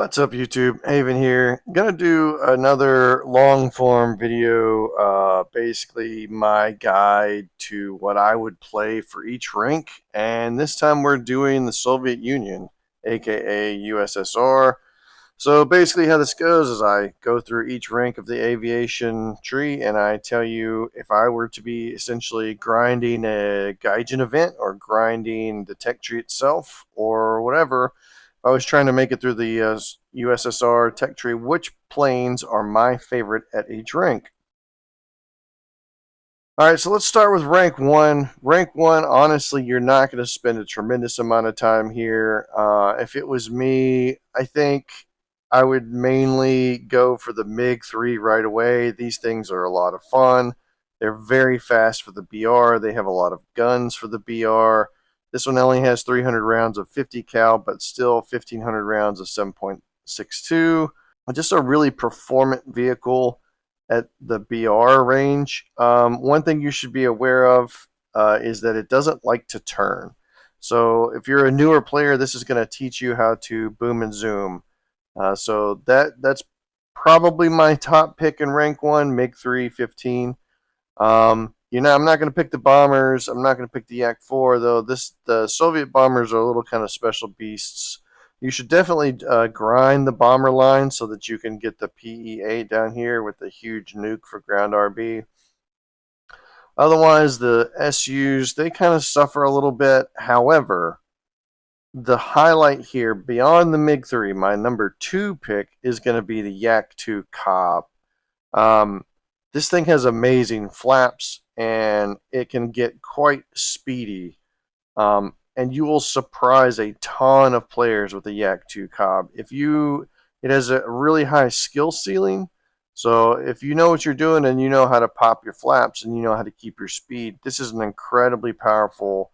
What's up, YouTube? Haven here. Gonna do another long form video, basically my guide to what I would play for each rank. And this time we're doing the Soviet Union, aka USSR. So basically, how this goes is I go through each rank of the aviation tree and I tell you if I were to be essentially grinding a Gaijin event or grinding the tech tree itself or whatever. If I was trying to make it through the USSR tech tree, which planes are my favorite at each rank? All right, so let's start with rank one. Rank one, honestly, you're not going to spend a tremendous amount of time here. If it was me, I think I would mainly go for the MiG 3 right away. These things are a lot of fun. They're very fast for the BR. They have a lot of guns for the BR. This one only has 300 rounds of 50 cal, but still 1,500 rounds of 7.62. Just a really performant vehicle at the BR range. One thing you should be aware of is that it doesn't like to turn. So if you're a newer player, this is going to teach you how to boom and zoom. So that's probably my top pick in rank one, MiG 315. I'm not going to pick the bombers. I'm not going to pick the Yak 4 though. The Soviet bombers are a little kind of special beasts. You should definitely grind the bomber line so that you can get the PE8 down here with the huge nuke for ground RB. Otherwise, the SUs they kind of suffer a little bit. However, the highlight here beyond the MiG 3, my number two pick is going to be the Yak 2 Cobb. Um, this thing has amazing flaps and it can get quite speedy. And you will surprise a ton of players with the Yak 2 Cobb. It has a really high skill ceiling. So if you know what you're doing and you know how to pop your flaps and you know how to keep your speed, this is an incredibly powerful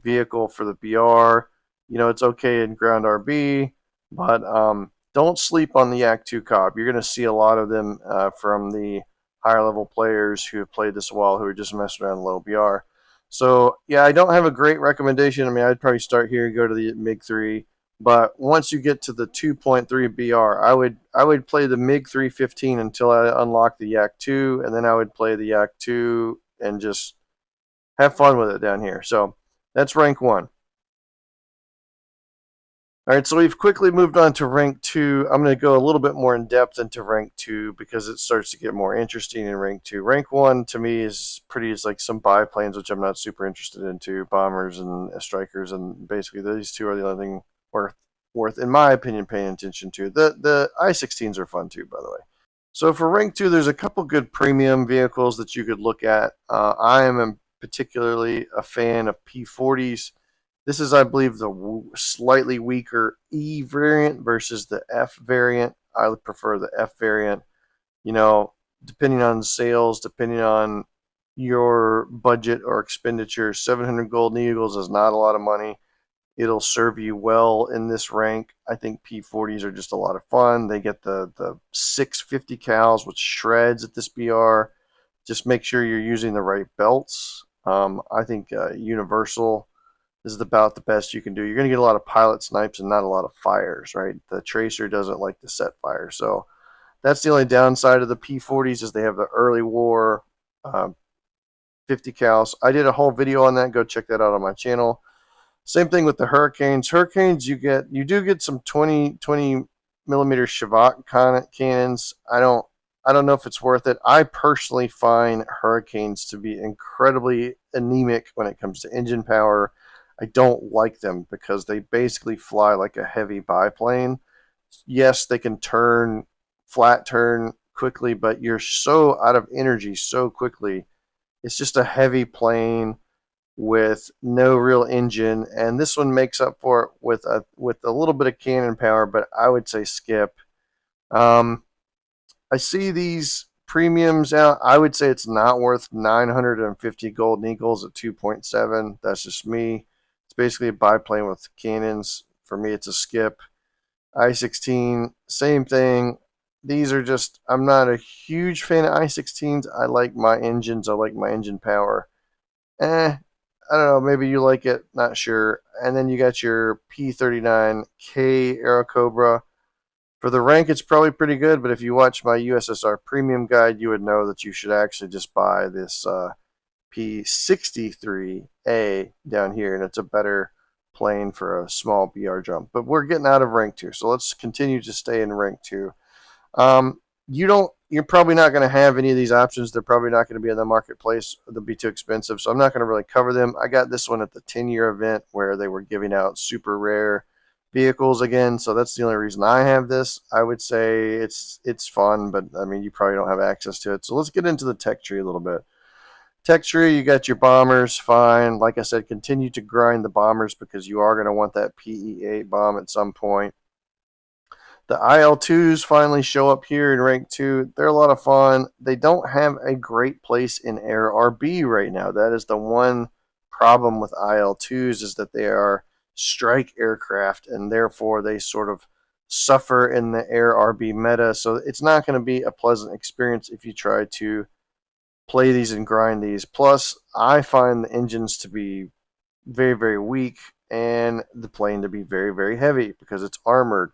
vehicle for the BR. It's okay in ground RB, but don't sleep on the Yak 2 Cobb. You're going to see a lot of them from the higher level players who have played this a while who are just messing around low BR. So yeah, I don't have a great recommendation. I mean, I'd probably start here and go to the MiG 3. But once you get to the 2.3 BR, I would play the MiG 315 until I unlock the Yak 2, and then I would play the Yak 2 and just have fun with it down here. So that's rank one. All right, so we've quickly moved on to rank two. I'm going to go a little bit more in depth into rank two because it starts to get more interesting in rank two. Rank one to me is pretty is like some biplanes, which I'm not super interested into, bombers and strikers, and basically these two are the only thing worth in my opinion paying attention to. The I-16s are fun too, by the way. So for rank two, there's a couple good premium vehicles that you could look at. I am particularly a fan of P40s. This is, I believe, the slightly weaker E variant versus the F variant. I would prefer the F variant. You know, depending on sales, depending on your budget or expenditure, 700 golden eagles is not a lot of money. It'll serve you well in this rank. I think P40s are just a lot of fun. They get the 650 cals with shreds at this BR. Just make sure you're using the right belts. I think Universal is about the best you can do. You're going to get a lot of pilot snipes and not a lot of fires, right? The tracer doesn't like to set fire. So that's the only downside of the P40s is they have the early war 50 cals. I did a whole video on that. Go check that out on my channel. Same thing with the Hurricanes. Hurricanes, you do get some 20 millimeter Shavak cannons. I don't know if it's worth it. I personally find Hurricanes to be incredibly anemic when it comes to engine power. I don't like them because they basically fly like a heavy biplane. Yes, they can flat turn quickly, but you're so out of energy so quickly. It's just a heavy plane with no real engine, and this one makes up for it with a little bit of cannon power, but I would say skip. Um, I see these premiums out. I would say it's not worth 950 golden eagles at 2.7. That's just me. It's basically a biplane with cannons. For me, it's a skip. I-16, same thing. These are just, I'm not a huge fan of I-16s. I like my engines. I like my engine power. I don't know, maybe you like it, not sure. And then you got your P39K Aero Cobra. For the rank, it's probably pretty good, but if you watch my USSR premium guide, you would know that you should actually just buy this P63A down here, and it's a better plane for a small BR jump. But we're getting out of rank 2, so let's continue to stay in rank 2. You're probably not going to have any of these options. They're probably not going to be in the marketplace. They'll be too expensive, so I'm not going to really cover them. I got this one at the 10-year event where they were giving out super rare vehicles again, so that's the only reason I have this. I would say it's fun, but I mean, you probably don't have access to it. So let's get into the tech tree a little bit. Tech tree, you got your bombers, fine. Like I said, continue to grind the bombers because you are going to want that PE8 bomb at some point. The IL-2s finally show up here in rank 2. They're a lot of fun. They don't have a great place in Air RB right now. That is the one problem with IL-2s, is that they are strike aircraft, and therefore they sort of suffer in the Air RB meta. So it's not going to be a pleasant experience if you try to play these and grind these. Plus, I find the engines to be very, very weak and the plane to be very, very heavy because it's armored.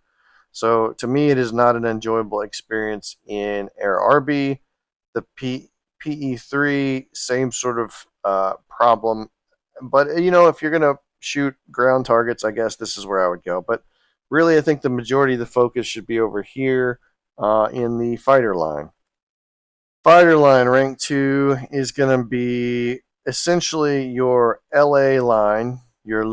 So to me, it is not an enjoyable experience in Air RB. The PE3, same sort of problem. But, if you're going to shoot ground targets, I guess this is where I would go. But really, I think the majority of the focus should be over here in the fighter line. Fighter line rank 2 is going to be essentially your LA line, your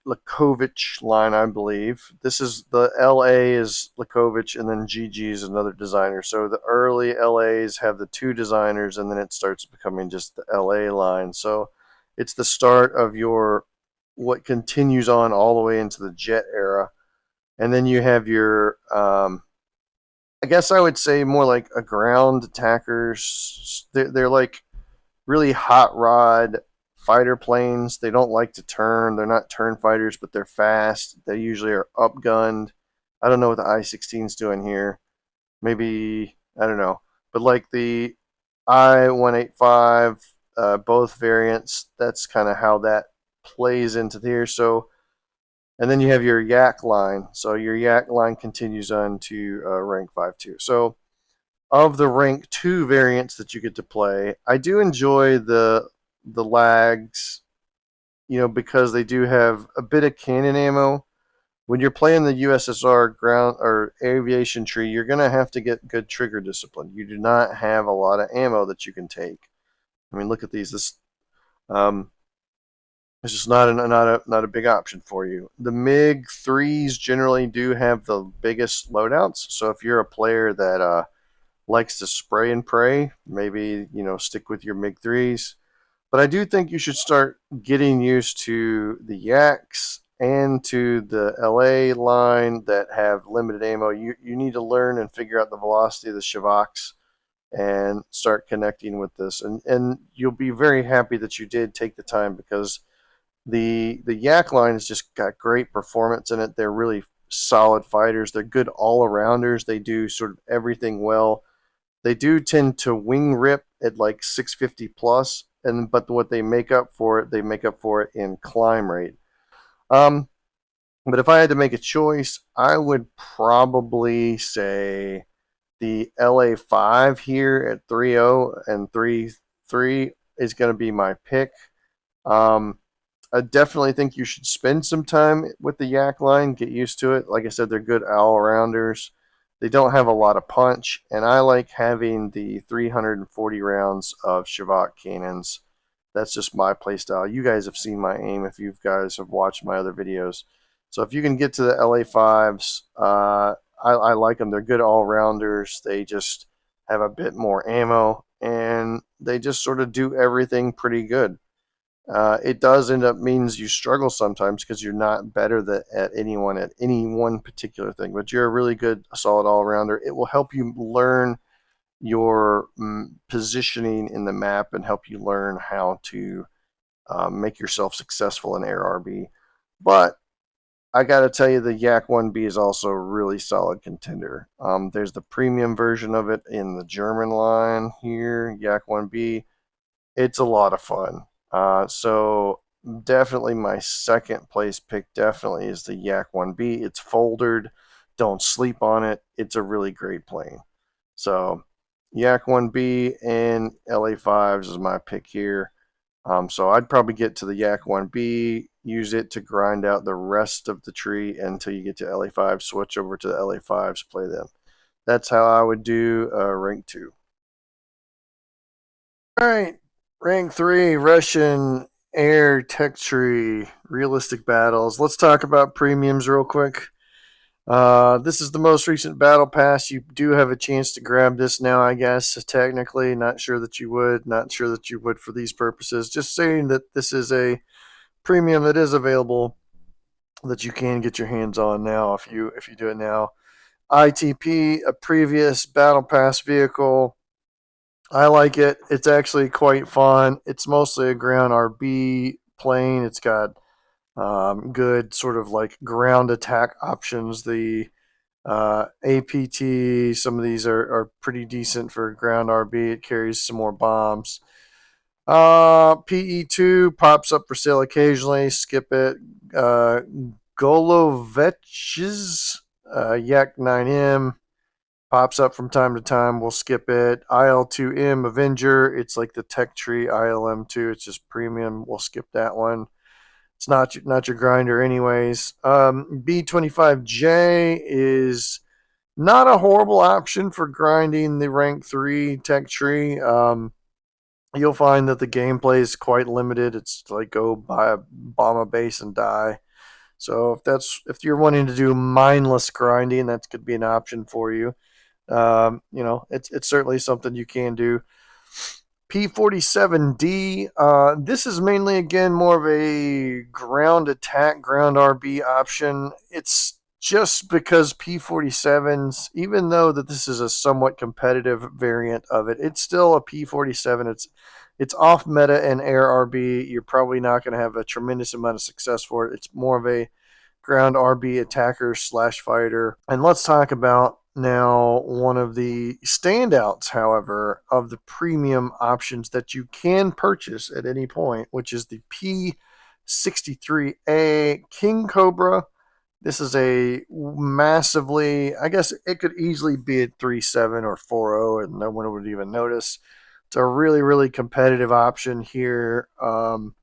Lakovich line, I believe. This is the LA is Lakovich, and then GG is another designer. So the early LAs have the two designers, and then it starts becoming just the LA line. So it's the start of your what continues on all the way into the jet era. And then you have your I guess I would say more like a ground attackers. They're like really hot rod fighter planes. They don't like to turn. They're not turn fighters, but they're fast. They usually are upgunned. I don't know what the I-16's doing here. Maybe, I don't know. But like the I-185, both variants, that's kind of how that plays into here. So, and then you have your Yak line. So your Yak line continues on to rank 5 too. So of the rank 2 variants that you get to play, I do enjoy the lags, because they do have a bit of cannon ammo. When you're playing the USSR ground or aviation tree, you're going to have to get good trigger discipline. You do not have a lot of ammo that you can take. I mean, look at these. This it's just not a big option for you. The MiG 3s generally do have the biggest loadouts. So if you're a player that likes to spray and pray, maybe stick with your MiG 3s. But I do think you should start getting used to the Yaks and to the LA line that have limited ammo. You need to learn and figure out the velocity of the Shavaks and start connecting with this. And you'll be very happy that you did take the time, because the Yak line has just got great performance in it. They're really solid fighters. They're good all-arounders. They do sort of everything well. They do tend to wing rip at like 650 plus, but what they make up for it, in climb rate. Um, but if I had to make a choice, I would probably say the LA5 here at 3.0 and 3.3 is going to be my pick. I definitely think you should spend some time with the Yak line, get used to it. Like I said, they're good all-rounders. They don't have a lot of punch, and I like having the 340 rounds of Shavak cannons. That's just my playstyle. You guys have seen my aim if you guys have watched my other videos. So if you can get to the LA5s, I like them. They're good all-rounders. They just have a bit more ammo, and they just sort of do everything pretty good. It does end up means you struggle sometimes because you're not better at anyone at any one particular thing, but you're a really good, solid all-rounder. It will help you learn your positioning in the map and help you learn how to make yourself successful in Air RB. But I got to tell you, the Yak 1B is also a really solid contender. There's the premium version of it in the German line here, Yak 1B. It's a lot of fun. So definitely my second place pick definitely is the Yak 1B. It's foldered. Don't sleep on it. It's a really great plane. So Yak 1B and LA5s is my pick here. So I'd probably get to the Yak 1B, use it to grind out the rest of the tree until you get to LA5, switch over to the LA5s, play them. That's how I would do rank 2. All right, rank 3, Russian air tech tree, realistic battles. Let's talk about premiums real quick. This is the most recent battle pass. You do have a chance to grab this now, I guess. Technically, not sure that you would. Not sure that you would for these purposes. Just saying that this is a premium that is available that you can get your hands on now if you do it now. ITP, a previous battle pass vehicle. I like it. It's actually quite fun. It's mostly a ground RB plane. It's got good sort of like ground attack options. The APT, some of these are pretty decent for ground RB. It carries some more bombs. PE2 pops up for sale occasionally. Skip it. Golovetch's Yak 9M pops up from time to time. We'll skip it. IL2M Avenger. It's like the tech tree ILM2. It's just premium. We'll skip that one. It's not your grinder anyways. B25J is not a horrible option for grinding the rank 3 tech tree. You'll find that the gameplay is quite limited. It's like go buy a bomb a base and die. So if you're wanting to do mindless grinding, that could be an option for you. It's certainly something you can do. P47D. This is mainly again more of a ground attack, ground RB option. It's just because P47s, even though that this is a somewhat competitive variant of it, it's still a P47. It's off meta and air RB. You're probably not going to have a tremendous amount of success for it. It's more of a ground RB attacker slash fighter. And let's talk about now one of the standouts, however, of the premium options that you can purchase at any point, which is the P63A King Cobra. This is a massively, I guess it could easily be at 3.7 or 4.0 and no one would even notice. It's a really, really competitive option here. So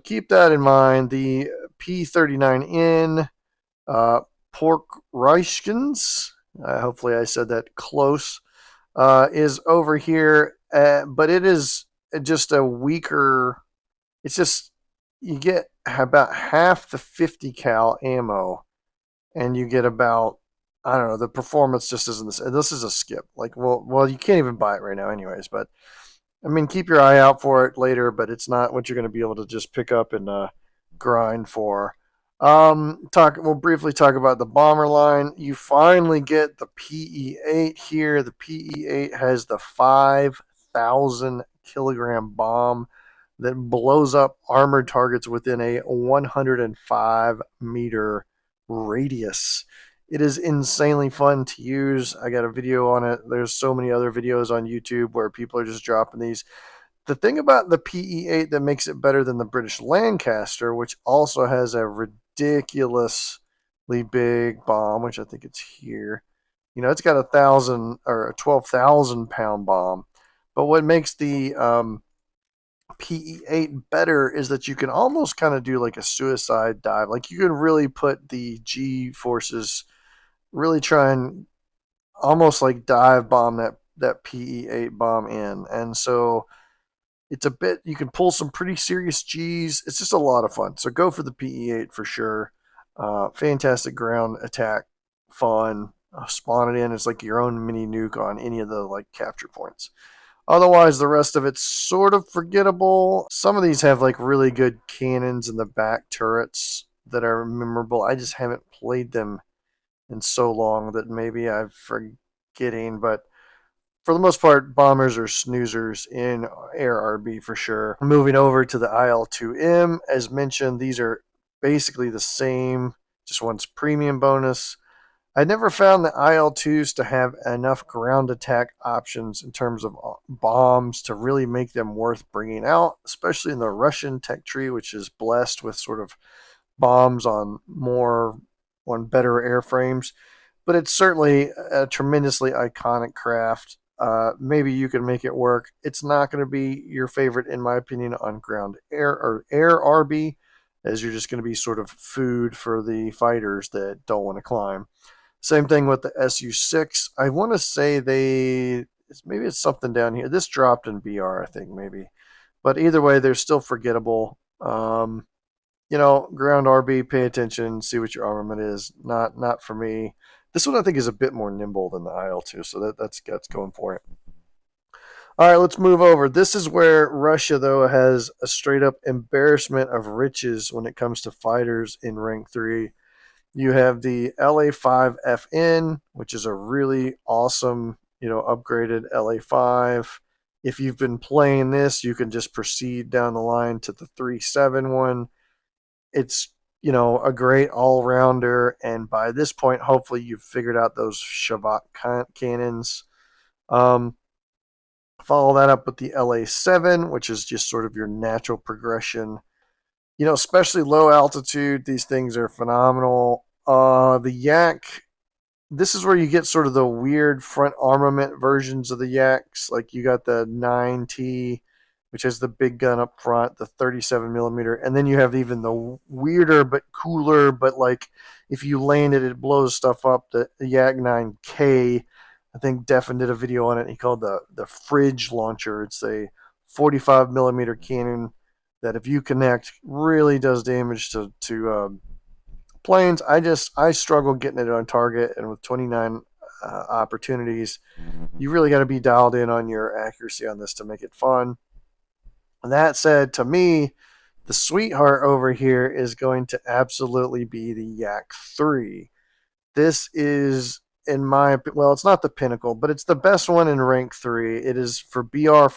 keep that in mind. The P39N Pork Reichkens, hopefully I said that close, is over here, but it is just a weaker. It's just you get about half the 50 cal ammo, and you get about, I don't know. The performance just isn't this. This is a skip. Like, well, you can't even buy it right now, anyways. But I mean, keep your eye out for it later, but it's not what you're going to be able to just pick up and grind for. We'll briefly talk about the bomber line. You finally get the PE8 here. The PE8 has the 5,000 kilogram bomb that blows up armored targets within a 105-meter radius. It is insanely fun to use. I got a video on it. There's so many other videos on YouTube where people are just dropping these. The thing about the PE8 that makes it better than the British Lancaster, which also has a ridiculously big bomb, which I think it's here. It's got 1,000 or a 12,000-pound bomb. But what makes the PE8 better is that you can almost kind of do like a suicide dive. Like you can really put the G forces, really try and almost like dive bomb that PE8 bomb in. And so it's a bit, you can pull some pretty serious G's. It's just a lot of fun. So go for the PE8 for sure. Fantastic ground attack, fun. Spawn it in. It's like your own mini nuke on any of the like capture points. Otherwise, the rest of it's sort of forgettable. Some of these have like really good cannons in the back turrets that are memorable. I just haven't played them in so long that maybe I'm forgetting, but for the most part, bombers are snoozers in air RB for sure. Moving over to the IL2M, as mentioned, these are basically the same, just one's premium bonus. I never found the IL2s to have enough ground attack options in terms of bombs to really make them worth bringing out, especially in the Russian tech tree, which is blessed with sort of bombs on better airframes. but it's certainly a tremendously iconic craft. Maybe you can make it work. It's not going to be your favorite, in my opinion, on ground air or air RB, as you're just going to be sort of food for the fighters that don't want to climb. Same thing with the SU6. I want to say maybe it's something down here. This dropped in BR, I think maybe, but either way, they're still forgettable. Ground RB, pay attention, see what your armament is. Not for me. This one I think is a bit more nimble than the IL-2, so that's going for it. All right, let's move over. This is where Russia, though, has a straight up embarrassment of riches when it comes to fighters in rank 3. You have the LA5FN, which is a really awesome, upgraded LA5. If you've been playing this, you can just proceed down the line to the 3.7 one. It's, a great all rounder. And by this point, hopefully, you've figured out those Shavak cannons. Follow that up with the LA7, which is just sort of your natural progression. Especially low altitude, these things are phenomenal. The Yak, this is where you get sort of the weird front armament versions of the Yaks. Like you got the 9T, which has the big gun up front, the 37 millimeter, and then you have even the weirder but cooler, but like if you land it, it blows stuff up. The Yak 9K, I think Defin did a video on it. He called the fridge launcher. It's a 45 millimeter cannon that if you connect really does damage to planes. I struggle getting it on target, and with 29 opportunities, you really got to be dialed in on your accuracy on this to make it fun. And that said, to me, the sweetheart over here is going to absolutely be the Yak 3. This is, well, it's not the pinnacle, but it's the best one in rank 3. It is for BR.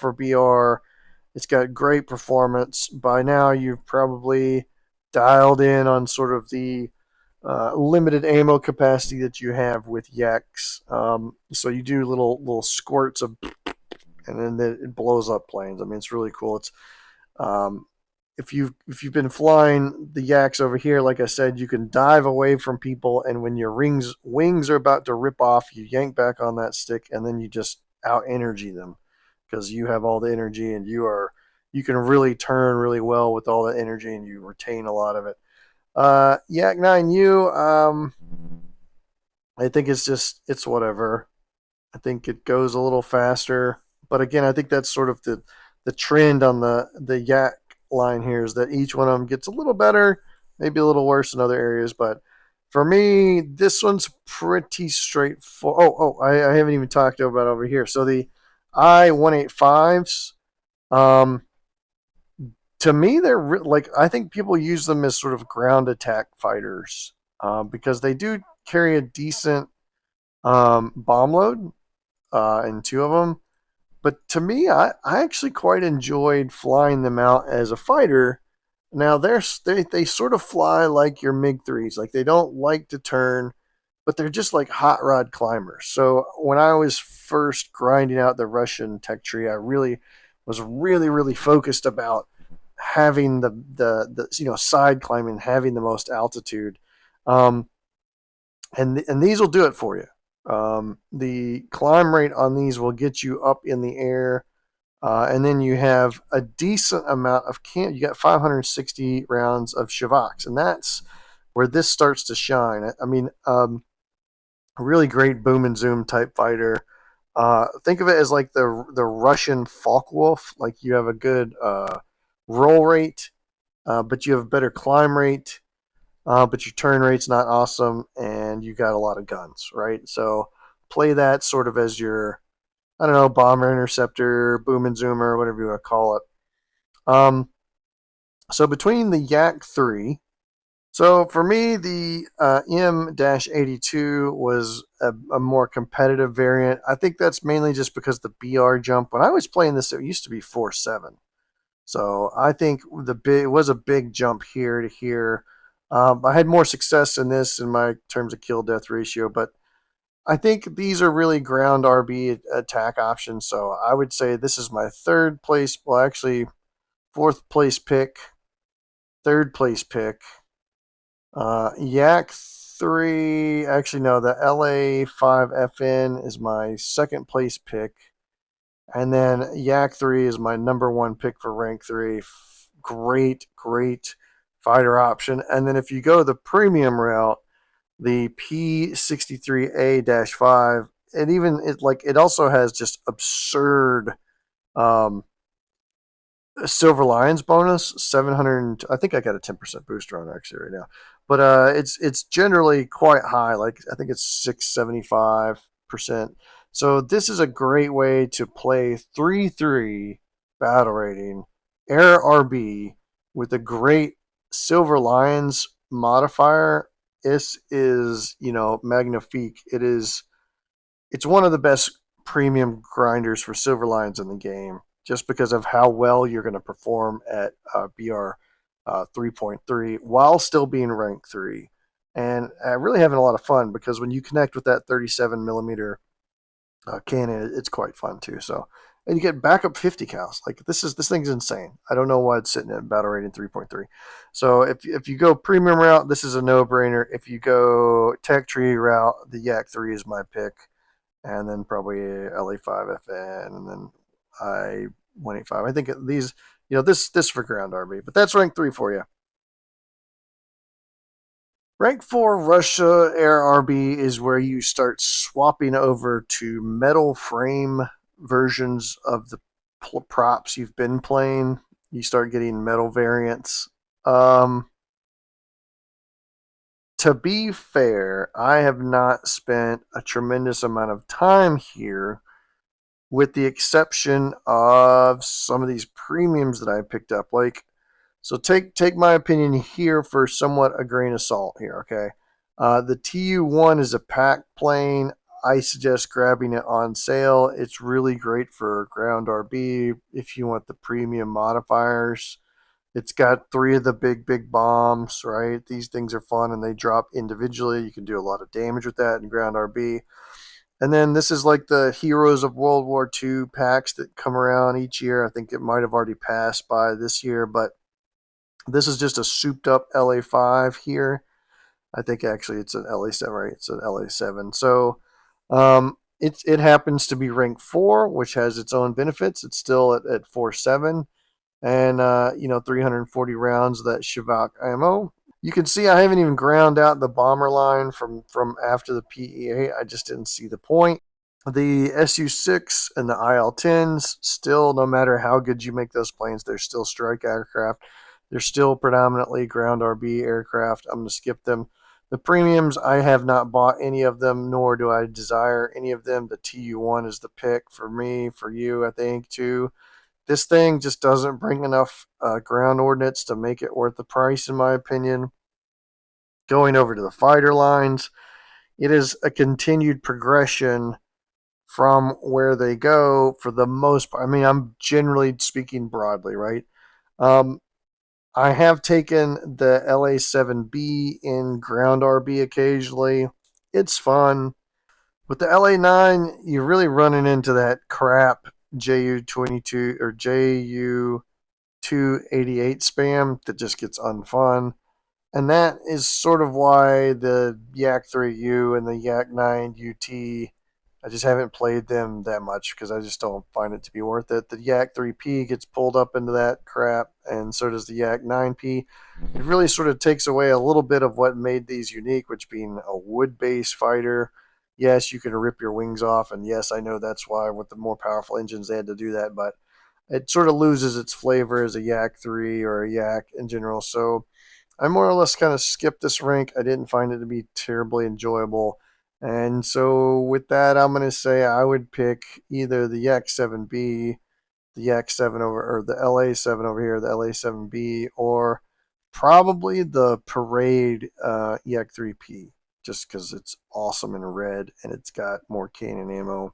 It's got great performance. By now, you've probably dialed in on sort of the limited ammo capacity that you have with Yaks. So you do little squirts of, and then it blows up planes. I mean, it's really cool. It's um, if you've been flying the Yaks over here, like I said, you can dive away from people, and when your wings are about to rip off, you yank back on that stick, and then you just out energy them because you have all the energy, and you can really turn really well with all the energy, and you retain a lot of it. Yak 9U, I think it's whatever. I think it goes a little faster, but again, I think that's sort of the trend on the Yak line here is that each one of them gets a little better, maybe a little worse in other areas, but for me, this one's pretty straightforward. I haven't even talked about over here. So the I-185s, to me, they're like I think people use them as sort of ground attack fighters because they do carry a decent bomb load in two of them. But to me, I actually quite enjoyed flying them out as a fighter. Now they sort of fly like your MiG threes, like they don't like to turn, but they're just like hot rod climbers. So when I was first grinding out the Russian tech tree, I really was really focused about having the side climbing, having the most altitude, um, and these will do it for you. The climb rate on these will get you up in the air, and then you have a decent amount of You got 560 rounds of Shavaks, and that's where this starts to shine. I mean, a really great boom and zoom type fighter. Think of it as like the Russian Focke-Wulf. Like you have a good roll rate, but you have a better climb rate, but your turn rate's not awesome, and you got a lot of guns, right? So play that sort of as your, I don't know, bomber interceptor, boom and zoomer, whatever you want to call it. So between the Yak 3, so for me, the M-82 was a more competitive variant. I think that's mainly just because the BR jump, when I was playing this, it used to be 4.7. So I think it was a big jump here to here. I had more success in this in my terms of kill death ratio, but I think these are really ground RB attack options. So I would say this is my third place. Well, actually, fourth place pick, third place pick. Yak 3, actually, no, the LA5FN is my second place pick. And then Yak 3 is my number one pick for rank 3. Great, great fighter option. And then if you go the premium route, the P63A-5, it also has just absurd um, Silver Lions bonus, 700. I think I got a 10% booster on it actually right now, but it's generally quite high. Like I think it's 675%. So this is a great way to play 3-3 battle rating air RB with a great Silver Lions modifier. This is magnifique. It's one of the best premium grinders for Silver Lions in the game, just because of how well you're going to perform at BR 3.3 while still being rank 3. And really having a lot of fun because when you connect with that 37 millimeter cannon, it's quite fun too. So, and you get backup 50 cals. Like this thing's insane. I don't know why it's sitting at battle rating 3.3. So if you go premium route, this is a no brainer. If you go tech tree route, the Yak 3 is my pick, and then probably LA5FN, and then I-185. I think these, this for ground RB, but that's rank 3 for you. Rank 4 Russia Air RB is where you start swapping over to metal frame versions of the props you've been playing. You start getting metal variants. Um, to be fair, I have not spent a tremendous amount of time here, with the exception of some of these premiums that I picked up. So take my opinion here for somewhat a grain of salt here, okay? The TU1 is a pack plane. I suggest grabbing it on sale. It's really great for ground RB if you want the premium modifiers. It's got 3 of the big bombs, right? These things are fun and they drop individually. You can do a lot of damage with that in ground RB. And then this is like the Heroes of World War II packs that come around each year. I think it might have already passed by this year, but this is just a souped up LA5 here. I think actually it's an LA7, right? It's an LA7. So it happens to be rank 4, which has its own benefits. It's still at 4.7, and 340 rounds of that Shavak ammo. You can see I haven't even ground out the bomber line from after the PE8. I just didn't see the point. The SU-6 and the IL-10s, still, no matter how good you make those planes, they're still strike aircraft. They're still predominantly ground RB aircraft. I'm going to skip them. The premiums, I have not bought any of them, nor do I desire any of them. The TU1 is the pick for me, for you, I think, too. This thing just doesn't bring enough ground ordnance to make it worth the price, in my opinion. Going over to the fighter lines, it is a continued progression from where they go for the most part. I mean, I'm generally speaking broadly, right? Um, I have taken the LA7B in ground RB occasionally. It's fun. With the LA9, you're really running into that crap JU22 or JU288 spam that just gets unfun. And that is sort of why the Yak 3U and the Yak 9 UT, I just haven't played them that much because I just don't find it to be worth it. The Yak 3P gets pulled up into that crap, and so does the Yak 9P. It really sort of takes away a little bit of what made these unique, which being a wood-based fighter. Yes, you can rip your wings off, and yes, I know that's why with the more powerful engines they had to do that, but it sort of loses its flavor as a Yak 3 or a Yak in general. So I more or less kind of skipped this rank. I didn't find it to be terribly enjoyable. And so with that, I'm going to say I would pick either the Yak 7B, the Yak 7 over, or the LA7 over here, the LA7B, or probably the Parade Yak 3P, just because it's awesome in red and it's got more cannon ammo.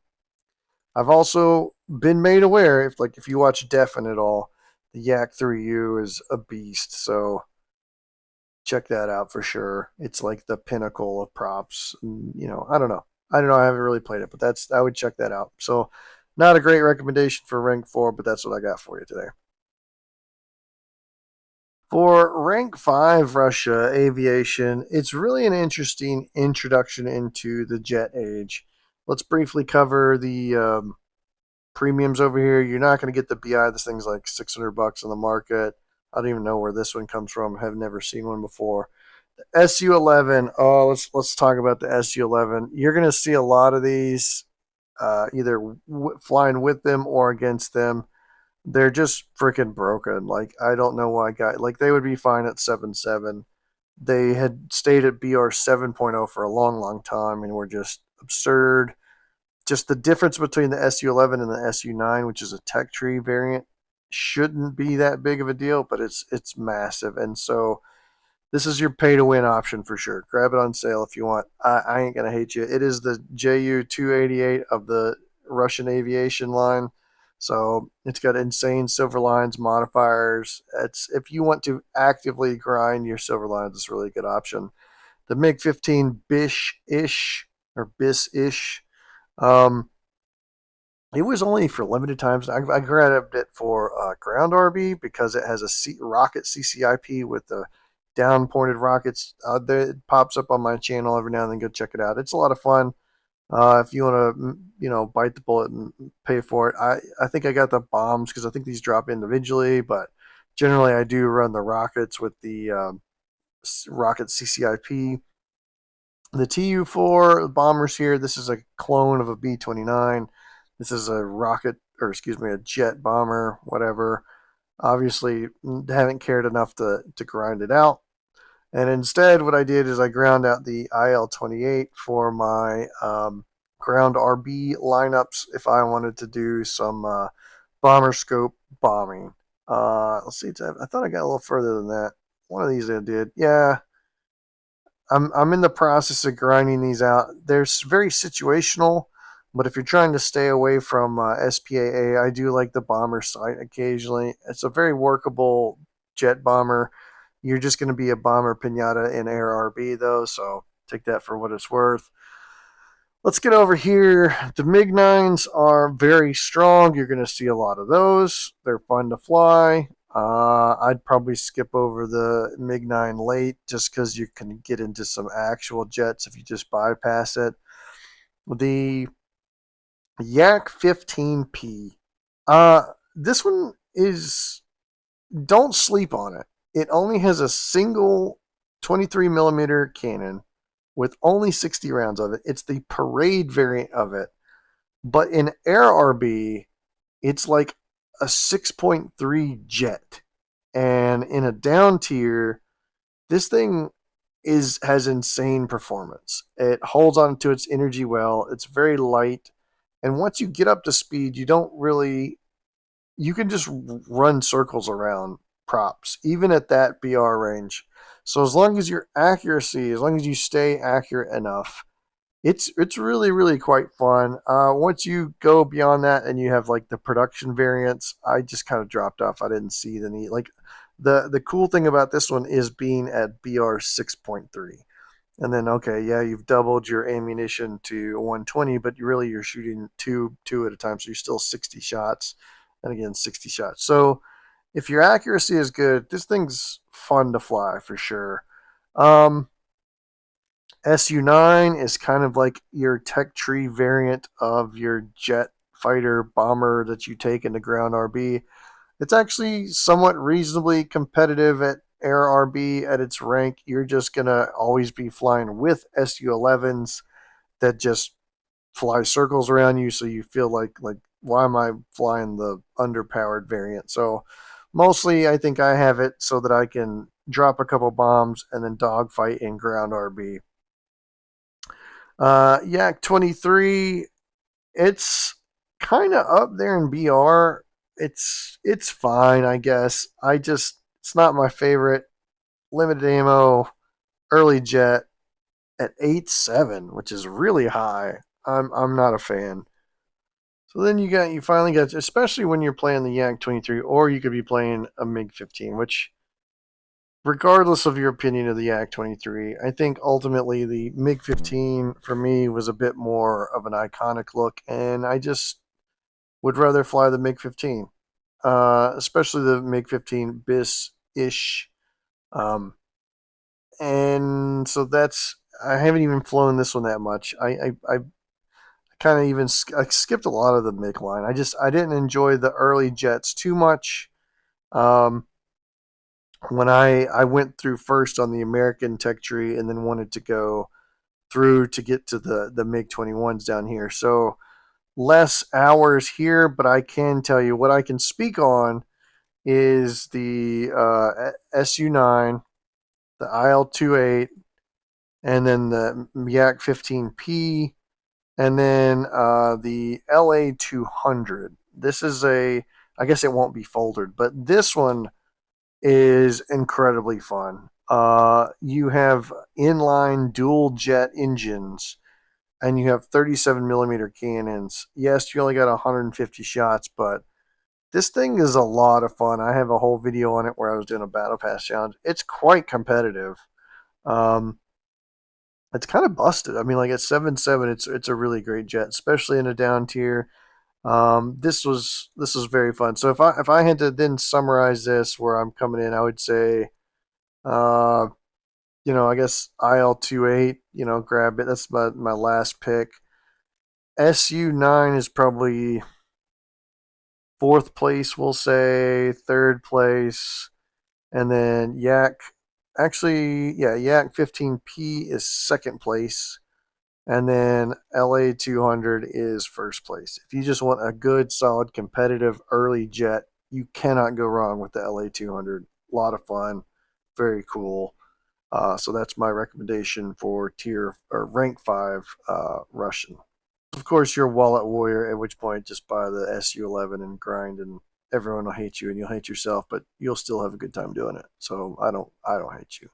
I've also been made aware, if you watch Defen at all, the Yak 3U is a beast. So check that out for sure. It's like the pinnacle of props. I don't know. I don't know. I haven't really played it, but I would check that out. So, not a great recommendation for rank 4, but that's what I got for you today. For rank 5 Russia aviation, it's really an interesting introduction into the jet age. Let's briefly cover the premiums over here. You're not going to get the BI. This thing's like $600 on the market. I don't even know where this one comes from. Have never seen one before. The SU-11. Oh, let's talk about the SU-11. You're going to see a lot of these, either flying with them or against them. They're just freaking broken. Like, I don't know why like, they would be fine at 7.7. They had stayed at BR 7.0 for a long, long time and were just absurd. Just the difference between the SU-11 and the SU-9, which is a tech tree variant, shouldn't be that big of a deal, but it's massive. And so this is your pay to win option for sure. Grab it on sale if you want. I ain't gonna hate you. It is the JU 288 of the Russian aviation line. So it's got insane silver lines, modifiers. It's if you want to actively grind your silver lines, it's a really good option. The MiG 15 Bish ish or Bis ish. Um, it was only for limited times. I grabbed it for ground RB because it has a rocket CCIP with the down pointed rockets. It pops up on my channel every now and then. Go check it out. It's a lot of fun. If you want to, bite the bullet and pay for it. I think I got the bombs because I think these drop individually, but generally I do run the rockets with the rocket CCIP. The Tu-4 bombers here. This is a clone of a B-29. This is a rocket, or excuse me, a jet bomber, whatever. Obviously, haven't cared enough to grind it out. And instead, what I did is I ground out the IL-28 for my ground RB lineups if I wanted to do some bomber scope bombing. Let's see. I thought I got a little further than that. One of these I did. Yeah, I'm in the process of grinding these out. They're very situational, but if you're trying to stay away from SPAA, I do like the bomber sight occasionally. It's a very workable jet bomber. You're just going to be a bomber pinata in Air RB though, so take that for what it's worth. Let's get over here. The MiG 9s are very strong. You're going to see a lot of those. They're fun to fly. I'd probably skip over the MiG 9 late just because you can get into some actual jets if you just bypass it. The Yak 15P. This one is, don't sleep on it. It only has a single 23 millimeter cannon with only 60 rounds of it. It's the parade variant of it. But in Air RB, it's like a 6.3 jet. And in a down tier, this thing has insane performance. It holds on to its energy well. It's very light. And once you get up to speed, you can just run circles around props, even at that BR range. So as long as as long as you stay accurate enough, it's really really quite fun. Once you go beyond that and you have like the production variants, I just kind of dropped off. I didn't see the need. Like the cool thing about this one is being at BR 6.3. And then okay, yeah, you've doubled your ammunition to 120, but you're shooting two at a time, so you're still 60 shots, and again 60 shots. So if your accuracy is good, this thing's fun to fly for sure. Um, SU-9 is kind of like your tech tree variant of your jet fighter bomber that you take into ground RB. It's actually somewhat reasonably competitive at Air RB at its rank. You're just going to always be flying with SU-11s that just fly circles around you, so you feel like why am I flying the underpowered variant? So mostly I think I have it so that I can drop a couple bombs and then dogfight in ground RB. Yak 23, it's kind of up there in BR. It's fine, I guess. It's not my favorite. Limited ammo, early jet at 8.7, which is really high. I'm not a fan. So then you finally got, especially when you're playing the Yak 23, or you could be playing a MiG 15, which regardless of your opinion of the Yak 23, I think ultimately the MiG 15 for me was a bit more of an iconic look, and I just would rather fly the MiG 15, especially the MiG 15 bis ish. Um, and so that's I haven't even flown this one that much. I kind of even I skipped a lot of the MiG line. I didn't enjoy the early jets too much. Um, when I went through first on the American tech tree and then wanted to go through to get to the MiG 21s down here. So less hours here, but I can tell you what I can speak on is the SU9, the IL-28, and then the Yak 15P, and then the LA 200. This is I guess it won't be folded, but this one is incredibly fun. You have inline dual jet engines, and you have 37 millimeter cannons. Yes, you only got 150 shots, but this thing is a lot of fun. I have a whole video on it where I was doing a battle pass challenge. It's quite competitive. Um, it's kind of busted. I mean, like at 7.7, it's a really great jet, especially in a down tier. This was very fun. So if I had to then summarize this where I'm coming in, I would say, uh, I guess IL-28, grab it. That's my last pick. SU9 is probably fourth place, we'll say, third place. And then Yak 15P is second place. And then LA 200 is first place. If you just want a good, solid, competitive early jet, you cannot go wrong with the LA 200. A lot of fun, very cool. So that's my recommendation for tier or rank 5 Russian. Of course, you're a wallet warrior, at which point just buy the SU11 and grind, and everyone will hate you and you'll hate yourself, but you'll still have a good time doing it. So I don't hate you.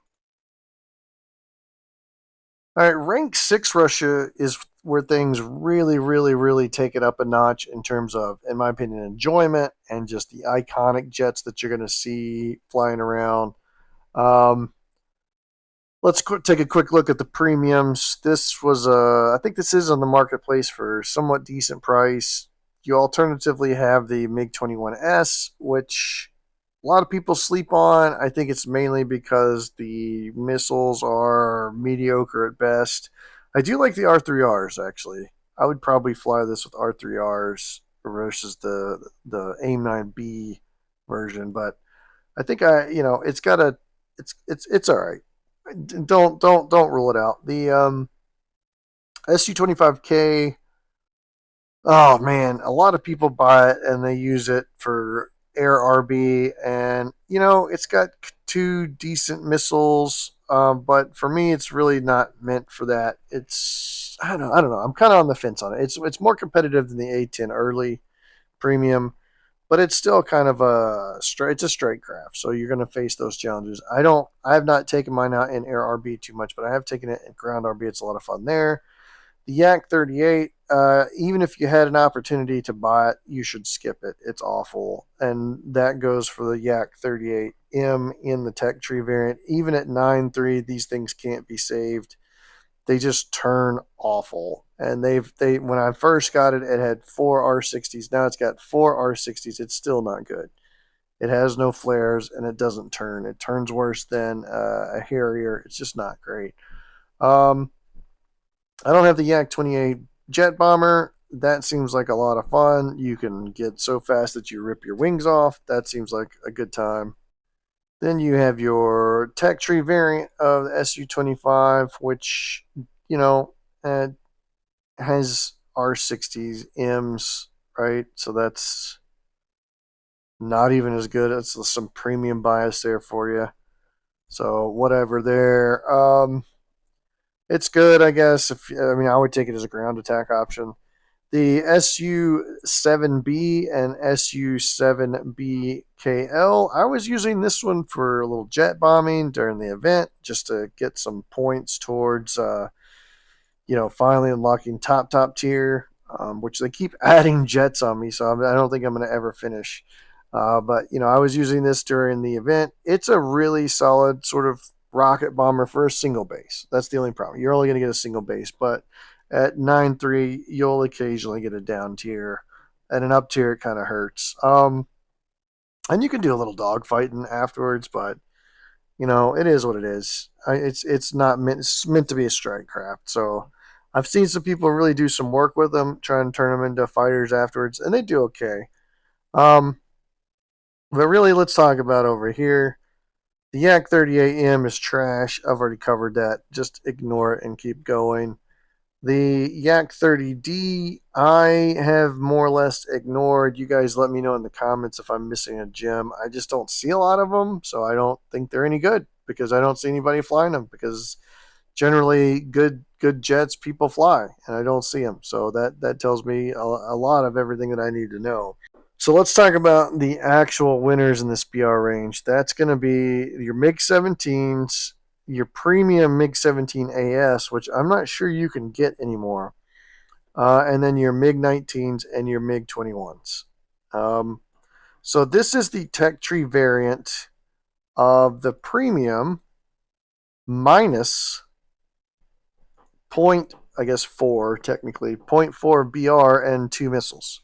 All right, rank 6 Russia is where things really, really, really take it up a notch in terms of, in my opinion, enjoyment and just the iconic jets that you're going to see flying around. Um, let's take a quick look at the premiums. I think this is on the marketplace for a somewhat decent price. You alternatively have the MiG 21S, which a lot of people sleep on. I think it's mainly because the missiles are mediocre at best. I do like the R3Rs actually. I would probably fly this with R3Rs versus the AIM-9B version, but I think it's got it's all right. Don't rule it out. The SU-25K. Oh man, a lot of people buy it and they use it for air RB, and it's got two decent missiles. But for me, it's really not meant for that. I don't know. I'm kind of on the fence on it. It's more competitive than the A10 early premium, but it's still kind of it's a straight craft, so you're going to face those challenges. I have not taken mine out in air RB too much, but I have taken it in ground RB. It's a lot of fun there. The Yak 38, even if you had an opportunity to buy it, you should skip it. It's awful, and that goes for the Yak 38M in the tech tree variant. Even at 9.3, these things can't be saved. They just turn awful. And they when I first got it, it had four R60s. Now it's got four R60s. It's still not good. It has no flares and it doesn't turn. It turns worse than a Harrier. It's just not great. Um, I don't have the Yak 28 jet bomber. That seems like a lot of fun. You can get so fast that you rip your wings off. That seems like a good time. Then you have your tech tree variant of the SU-25, which, you know, uh, has R60s, M's, right? So that's not even as good. It's some premium bias there for you. So whatever there. It's good, I guess. I would take it as a ground attack option. The SU-7B and SU-7BKL, I was using this one for a little jet bombing during the event just to get some points towards finally unlocking top tier, which they keep adding jets on me, so I don't think I'm going to ever finish. But I was using this during the event. It's a really solid sort of rocket bomber for a single base. That's the only problem. You're only going to get a single base, but at 9.3, you'll occasionally get a down tier. At an up tier, it kind of hurts. And you can do a little dog fighting afterwards, but it is what it is. It's not meant. It's meant to be a strike craft. So I've seen some people really do some work with them, try and turn them into fighters afterwards, and they do okay. Um, but really, let's talk about over here. The Yak 38M is trash. I've already covered that. Just ignore it and keep going. The Yak 30D, I have more or less ignored. You guys let me know in the comments if I'm missing a gem. I just don't see a lot of them, so I don't think they're any good because I don't see anybody flying them because generally good jets people fly and I don't see them. So that tells me a lot of everything that I need to know. So let's talk about the actual winners in this BR range. That's going to be your MiG 17s, your premium MiG 17 AS, which I'm not sure you can get anymore, and then your MiG 19s and your MiG 21s. So this is the tech tree variant of the premium minus point, I guess, 4, technically, point 0.4 BR and 2 missiles.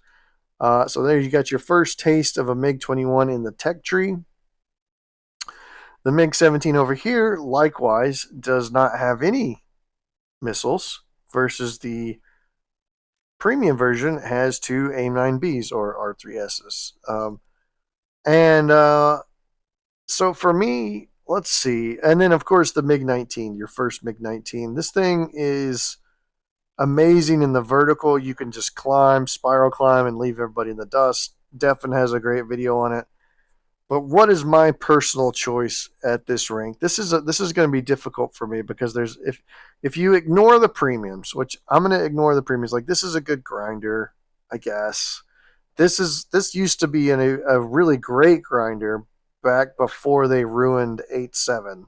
So there you got your first taste of a MiG-21 in the tech tree. The MiG-17 over here, likewise, does not have any missiles versus the premium version has 2 AIM-9Bs or R3Ss. And so for me, let's see. And then, of course, the MiG-19, your first MiG-19. This thing is amazing in the vertical. You can just climb, spiral climb, and leave everybody in the dust. Defin has a great video on it. But what is my personal choice at this rank? This is going to be difficult for me because there's if you ignore the premiums, which I'm going to ignore the premiums. Like this is a good grinder, I guess. This used to be a really great grinder back before they ruined 8.7.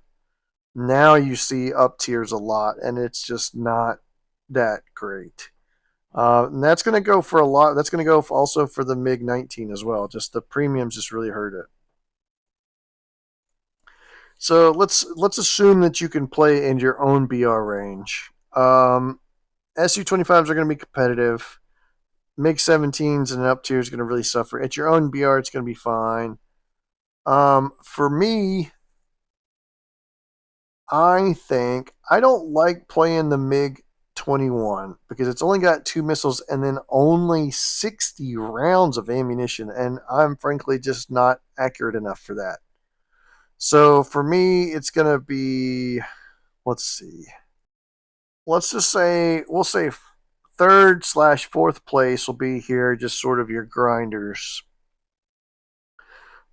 Now you see up tiers a lot, and it's just not that great. And that's going to go for a lot. That's going to go also for the MiG 19 as well. Just the premiums just really hurt it. So let's assume that you can play in your own BR range. SU-25s are going to be competitive. MiG 17s and up tier is going to really suffer. At your own BR, it's going to be fine. For me, I think I don't like playing the MiG 21 because it's only got 2 missiles and then only 60 rounds of ammunition, and I'm frankly just not accurate enough for that. So for me, it's going to be, let's see. Let's just say, we'll say third/4th place will be here, just sort of your grinders.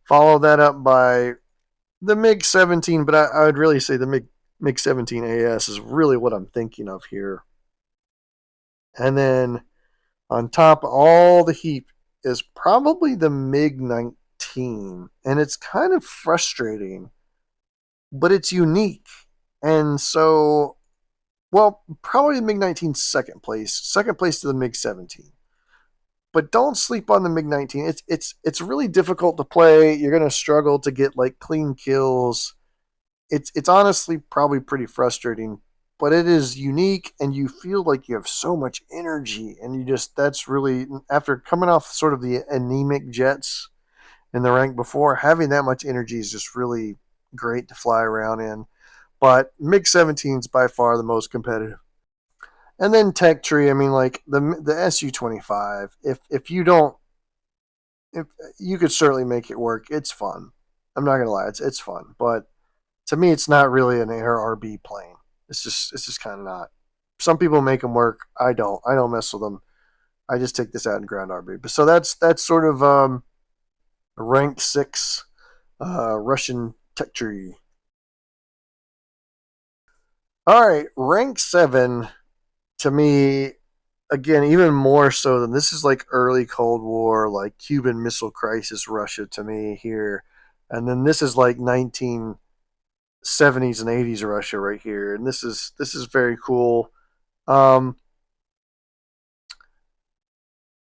Follow that up by the MiG 17, but I would really say the MiG 17 AS is really what I'm thinking of here. And then on top of all the heap is probably the MiG 19. And it's kind of frustrating, but it's unique. And so, well, probably the MiG 19 second place to the MiG 17. But don't sleep on the MiG 19. It's really difficult to play. You're gonna struggle to get like clean kills. It's honestly probably pretty frustrating, but it is unique and you feel like you have so much energy and you just that's really after coming off sort of the anemic jets in the rank before, having that much energy is just really great to fly around in. But MiG 17 is by far the most competitive. And then Tech Tree, I mean, like the SU-25. If you don't, if you could certainly make it work, it's fun. I'm not gonna lie, it's fun. But to me, it's not really an air RB plane. It's just kind of not. Some people make them work. I don't. I don't mess with them. I just take this out in ground RB. But so that's sort of rank 6 Russian tech tree. All right, rank 7 to me again, even more so than this is like early Cold War, like Cuban Missile Crisis Russia to me here. And then this is like 1970s and 80s Russia right here. And this is very cool. Um,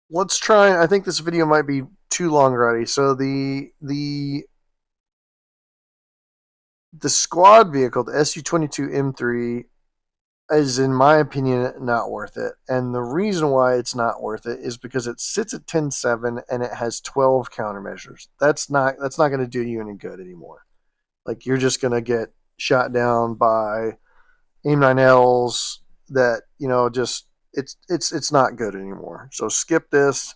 let's try. I think this video might be too long already. So the squad vehicle, the SU-22 M3, is in my opinion not worth it. And the reason why it's not worth it is because it sits at 10.7 and it has 12 countermeasures. That's not going to do you any good anymore. Like you're just gonna get shot down by AIM-9Ls that just it's not good anymore. So skip this.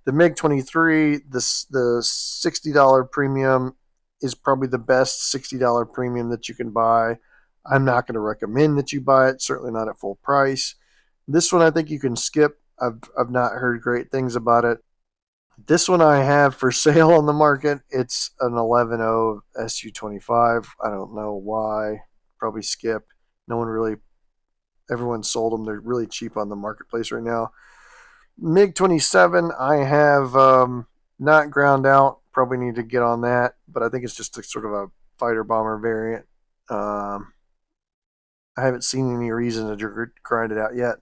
The MiG-23, the $60 premium is probably the best $60 premium that you can buy. I'm not going to recommend that you buy it. Certainly not at full price. This one I think you can skip. I've not heard great things about it. This one I have for sale on the market. It's an 11.0 Su-25. I don't know why. Probably skip. No one really, everyone sold them. They're really cheap on the marketplace right now. MiG-27, I have not ground out. Probably need to get on that, but I think it's just a sort of a fighter bomber variant. I haven't seen any reason to grind it out yet.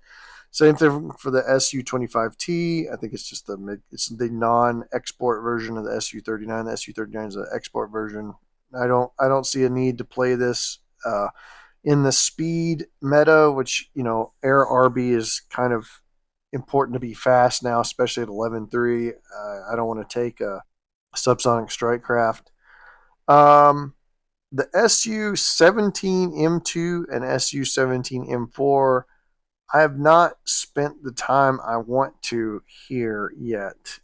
Same thing for the Su-25T. I think it's just it's the non-export version of the Su-39. The Su-39 is the export version. I don't see a need to play this in the speed meta, which air RB is kind of important to be fast now, especially at 11.3. I don't want to take a subsonic strike craft. The Su-17M2 and Su-17M4, I have not spent the time I want to here yet.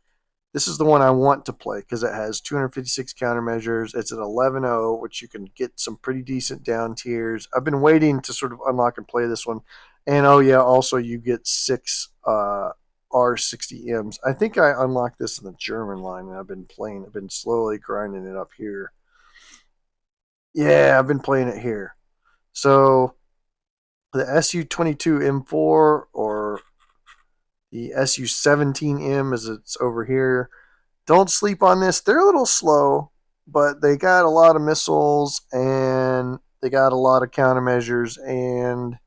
This is the one I want to play because it has 256 countermeasures. It's an 11.0, which you can get some pretty decent down tiers. I've been waiting to sort of unlock and play this one. And oh yeah, also you get 6 R60Ms. I think I unlocked this in the German line, and I've been playing. I've been slowly grinding it up here. Yeah, I've been playing it here. So the Su-22M4 or the Su-17M as it's over here. Don't sleep on this. They're a little slow, but they got a lot of missiles and they got a lot of countermeasures. And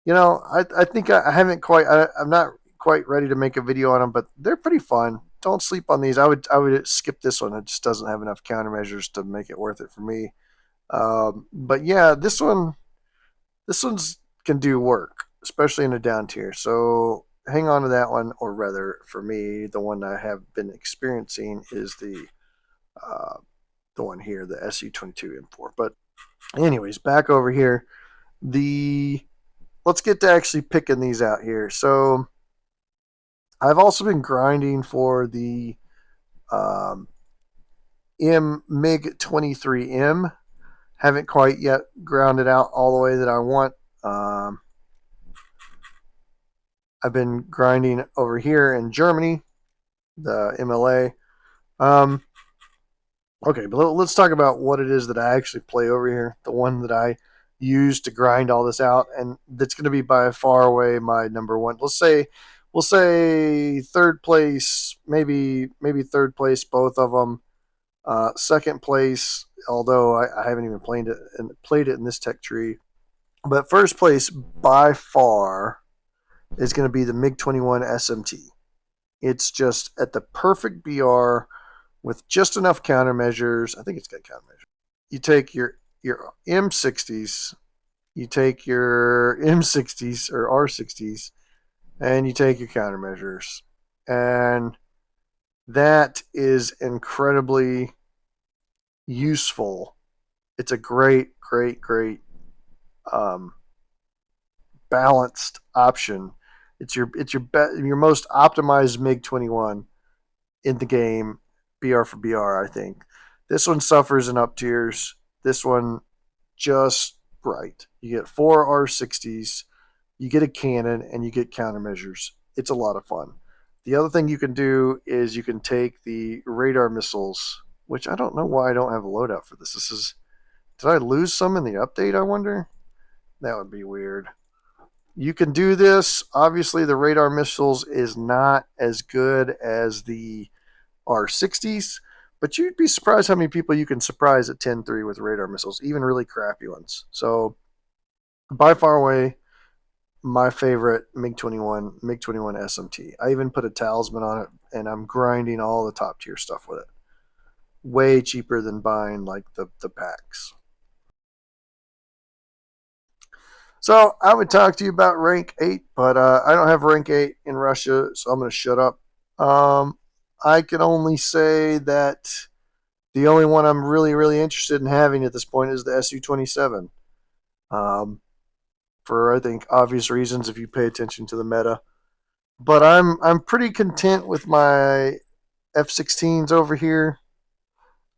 I think I haven't quite. I'm not quite ready to make a video on them, but they're pretty fun. Don't sleep on these. I would skip this one. It just doesn't have enough countermeasures to make it worth it for me. But yeah, this one's can do work, especially in a down tier. So hang on to that one, or rather, for me, the one I have been experiencing is the one here, the Su-22M4. But anyways, back over here. Let's get to actually picking these out here. So I've also been grinding for the MiG-23M. Haven't quite yet grounded out all the way that I want. I've been grinding over here in Germany, the MLA. Okay, but let's talk about what it is that I actually play over here. The one that I use to grind all this out, and that's going to be by far away my number one. We'll say third place, maybe third place, both of them. Second place, although I haven't even played it in this tech tree, but first place by far is going to be the MiG-21 SMT. It's just at the perfect BR with just enough countermeasures. I think it's got countermeasures. You take your M60s, you take your M60s or R60s, and you take your countermeasures. And that is incredibly useful. It's a great balanced option. It's your most optimized MiG-21 in the game, BR for BR, I think. This one suffers in up tiers. This one just right. You get 4 R60s, you get a cannon, and you get countermeasures. It's a lot of fun. The other thing you can do is you can take the radar missiles, which I don't know why I don't have a loadout for this. Did I lose some in the update, I wonder? That would be weird. You can do this. Obviously, the radar missiles is not as good as the R60s, but you'd be surprised how many people you can surprise at 10-3 with radar missiles, even really crappy ones. So, by far away, my favorite MiG-21 SMT. I even put a talisman on it, and I'm grinding all the top tier stuff with it. Way cheaper than buying like the packs. So I would talk to you about rank 8, but I don't have rank 8 in Russia, so I'm going to shut up. I can only say that The only one I'm really interested in having at this point is the SU-27. Um, for I think obvious reasons if you pay attention to the meta. But I'm pretty content with my F-16s over here,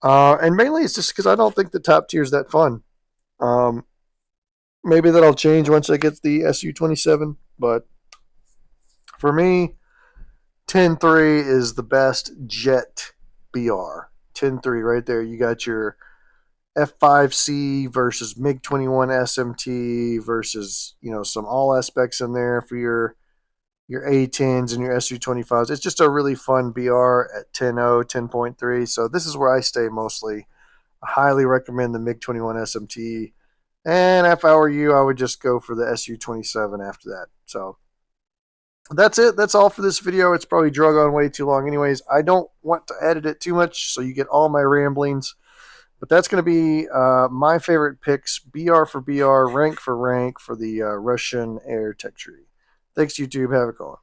and mainly it's just because I don't think the top tier is that fun. Um, Maybe that'll change once I get the SU-27, but for me, 10-3 is the best jet BR. 10-3 right there. You got your F5C versus MiG-21 SMT versus, some all aspects in there for your A10s and your SU-25s. It's just a really fun BR at 10.0, 10.3. So this is where I stay mostly. I highly recommend the MiG-21 SMT. And if I were you, I would just go for the SU-27 after that. So that's it. That's all for this video. It's probably drug on way too long anyways. I don't want to edit it too much so you get all my ramblings. But that's going to be my favorite picks, BR for BR, rank for rank for the Russian air tech tree. Thanks, YouTube. Have a good one.